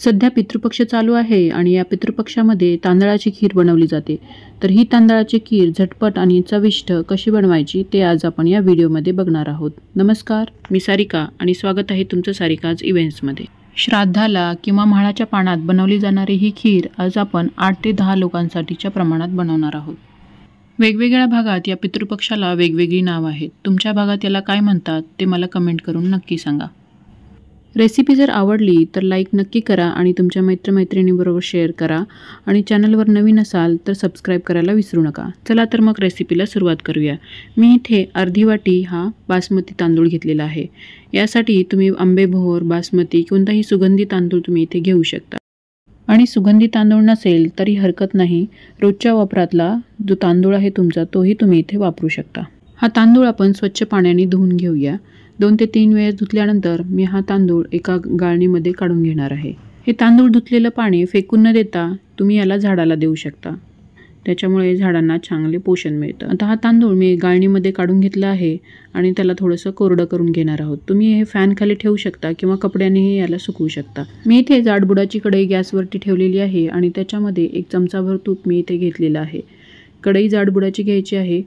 सध्या पितृपक्ष चालू आहे आणि या पितृपक्षामध्ये तांदळाची खीर बनवली जाते। तर ही तांदळाची खीर झटपट आणि चविष्ट कशी बनवायची ते आज आपण या व्हिडिओमध्ये बघणार आहोत। नमस्कार, मी सारिका आणि स्वागत आहे तुमचं सारिकाज इव्हेंट्समध्ये। श्राद्धाला किंवा म्हाळाच्या पानात बनवली जाणारी ही खीर आज आपण 8 ते 10 लोकांसाठीच्या प्रमाणात बनवणार आहोत। वेगवेगळ्या भागात या पितृपक्षाला वेगवेगळी नाव आहेत। तुमच्या भागात याला काय म्हणतात ते मला कमेंट करून नक्की सांगा। रेसिपी जर आवडली तर लाईक नक्की करा आणि तुमच्या मित्रमैत्रिणींबरोबर शेअर करा आणि चॅनलवर नवीन असाल तर सबस्क्राईब करायला विसरू नका। चला तर मग रेसिपीला सुरुवात करूया। मी इथे अर्धी वाटी हा बासमती तांदूळ घेतलेला आहे। यासाठी तुम्ही आंबेमोहोर, बासमती कोणताही सुगंधी तांदूळ तुम्ही इथे घेऊ शकता। आणि सुगंधी तांदूळ नसेल तरी हरकत नाही, रोजच्या वापरातला जो तांदूळ आहे तुमचा तोही तुम्ही इथे वापरू शकता। हा तांदूळ आपण स्वच्छ पाण्याने धुवून घेऊया। 2 ते 3 वेळेस धुतल्यानंतर मी हा तांदूळ एका गाळणीमध्ये काढून घेणार आहे। हे तांदूळ धुतलेलं पाणी फेकून न देता तुम्ही याला झाडाला देऊ शकता, त्याच्यामुळे झाडांना चांगले पोषण मिळतं। आता हा तांदूळ मी गाळणीमध्ये काढून घेतला आहे आणि त्याला थोडंसं कोरडं करून घेणार आहोत। तुम्ही हे फॅन खाली ठेवू शकता किंवा कपड्यानेही याला सुकवू शकता। मी इथे जाडबुडाची कढई गॅसवरती ठेवलेली आहे आणि त्याच्यामध्ये 1 चमचाभर तूप मी इथे घेतलेलं आहे। कढई जाडबुडाची घ्यायची आहे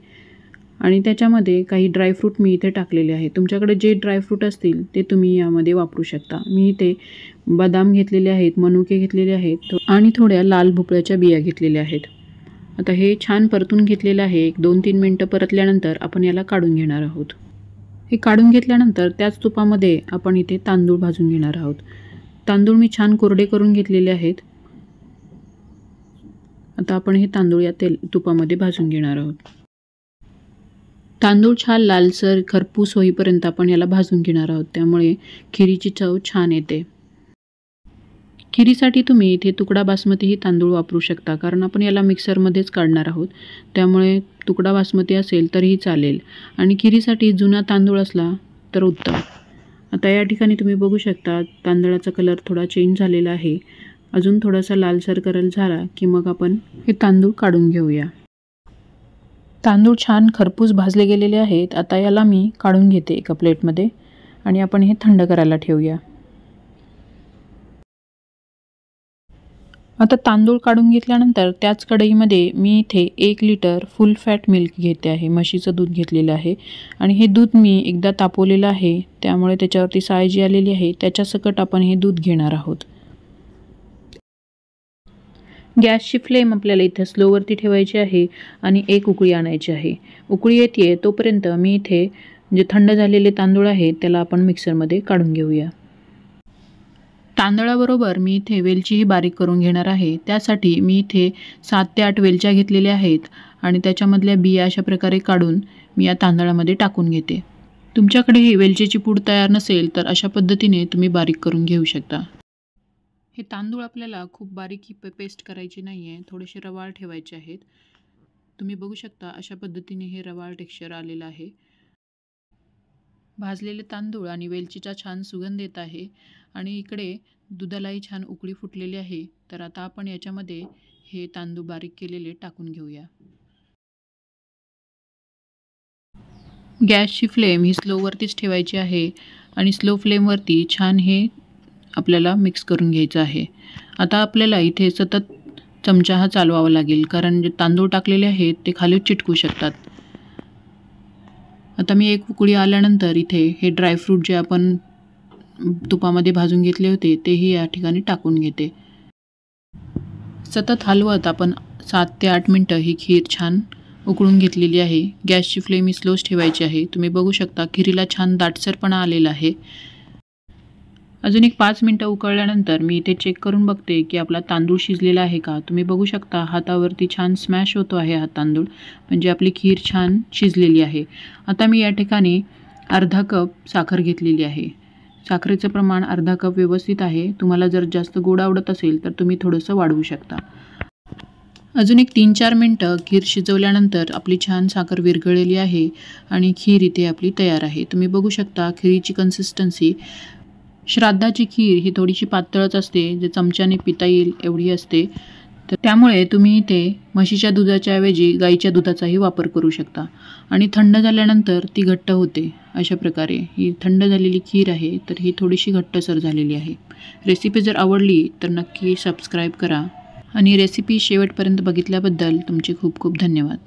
आणि त्याच्यामध्ये काही ड्रायफ्रूट मी इथे टाकलेले आहे। तुमच्याकडे जे ड्रायफ्रूट असतील ते तुम्ही यामध्ये वापरू शकता। मी इथे बदाम घेतलेले आहेत, मनुके घेतलेले आहेत आणि थोड्या लाल भोपळ्याच्या बिया घेतलेल्या आहेत। आता हे छान परतून घेतलेलं आहे। 1-2-3 मिनटं परतल्यानंतर आपण याला काढून घेणार आहोत। हे काढून घेतल्यानंतर त्याच तुपामध्ये आपण इथे तांदूळ भाजून घेणार आहोत। तांदूळ मी छान कोरडे करून घेतलेले आहेत। आता आपण हे तांदूळ या तुपामध्ये भाजून घेणार आहोत। तांदूळ छान लालसर खरपूस होईपर्यंत आपण याला भाजून घेणार आहोत, त्यामुळे खिरीची चव छान येते। खिरीसाठी तुम्ही इथे तुकडा बासमती ही तांदूळ वापरू शकता, कारण आपण याला मिक्सरमध्येच काढणार आहोत, त्यामुळे तुकडा बासमती असेल तरीही चालेल आणि खिरीसाठी जुना तांदूळ असला तर उत्तम। आता या ठिकाणी तुम्ही बघू शकता तांदळाचा कलर थोडा चेंज झालेला आहे। अजून थोडासा लालसर कलर झाला की मग आपण हे तांदूळ काढून घेऊया। तांदूळ छान खरपूस भाजले गेलेले आहेत। आता याला मी काढून घेते एका प्लेटमध्ये आणि आपण हे थंड करायला ठेवूया। आता तांदूळ काढून घेतल्यानंतर त्याच कढईमध्ये मी इथे 1 लिटर फुल फॅट मिल्क घेते आहे। म्हशीचं दूध घेतलेलं आहे आणि हे दूध मी एकदा तापवलेलं आहे, त्यामुळे त्याच्यावरती साय जी आलेली आहे त्याच्यासकट आपण हे दूध घेणार आहोत। गॅसची फ्लेम आपल्याला इथे स्लोवरती ठेवायची आहे आणि 1 उकळी आणायची आहे। उकळी येते तोपर्यंत मी इथे जे थंड झालेले तांदूळ आहेत त्याला आपण मिक्सरमध्ये काढून घेऊया। तांदळाबरोबर मी इथे वेलचीही बारीक करून घेणार आहे। त्यासाठी मी इथे 7 ते 8 वेलच्या घेतलेल्या आहेत आणि त्याच्यामधल्या बिया अशा प्रकारे काढून मी या तांदळामध्ये टाकून घेते। तुमच्याकडे ही वेलचीची पूड तयार नसेल तर अशा पद्धतीने तुम्ही बारीक करून घेऊ शकता। हे तांदूळ आपल्याला खूप बारीक पेस्ट करायची नाही आहे, थोडेसे रवाळ ठेवायचे आहेत। तुम्ही बघू शकता अशा पद्धतीने हे रवाळ टेक्स्चर आलेलं आहे। भाजलेले तांदूळ आणि वेलचीचा छान सुगंध येत आहे आणि इकडे दुधालाही छान उकळी फुटलेली आहे। तर आता आपण याच्यामध्ये हे तांदूळ बारीक केलेले टाकून घेऊया। गॅसची फ्लेम ही स्लोवरतीच ठेवायची आहे आणि स्लो फ्लेमवरती छान हे आपल्याला मिक्स करून घ्यायचं आहे। आता आपल्याला इथे सतत चमचा हा चालवावा लागेल, कारण जे तांदूळ टाकलेले आहेत ते खाली चिटकू शकतात। आता मी 1 उकळी आल्यानंतर इथे हे ड्रायफ्रूट जे आपण तुपामध्ये भाजून घेतले होते तेही या ठिकाणी टाकून घेते। सतत हलवत आपण 7 ते 8 मिनटं ही खीर छान उकळून घेतलेली आहे। गॅसची फ्लेम ही स्लोच ठेवायची आहे। तुम्ही बघू शकता खिरीला छान दाटसरपणा आलेला आहे। अजून 5 मिनटं उकळल्यानंतर मी इथे चेक करून बघते की आपला तांदूळ शिजलेला आहे का। तुम्ही बघू शकता हातावरती छान स्मॅश होतो आहे हा तांदूळ, म्हणजे आपली खीर छान शिजलेली आहे। आता मी या ठिकाणी अर्धा कप साखर घेतलेली आहे। साखरेचं प्रमाण अर्धा कप व्यवस्थित आहे। तुम्हाला जर जास्त गोड आवडत असेल तर तुम्ही थोडंसं वाढवू शकता। अजून 3-4 मिनटं खीर शिजवल्यानंतर आपली छान साखर विरघळलेली आहे आणि खीर इथे आपली तयार आहे। तुम्ही बघू शकता खीरीची कन्सिस्टन्सी, श्राद्धाची खीर ही थोडीशी पातळच असते, जे चमच्याने पिता येईल एवढी असते। तर त्यामुळे तुम्ही इथे म्हशीच्या दुधाच्या ऐवजी गाईच्या दुधाचाही वापर करू शकता आणि थंड झाल्यानंतर ती घट्ट होते. अशा प्रकारे ही थंड झालेली खीर आहे, तर ही थोडीशी घट्टसर झालेली आहे. रेसिपी जर आवडली तर नक्की सबस्क्राईब करा आणि रेसिपी शेवटपर्यंत बघितल्याबद्दल तुमचे खूप खूप धन्यवाद.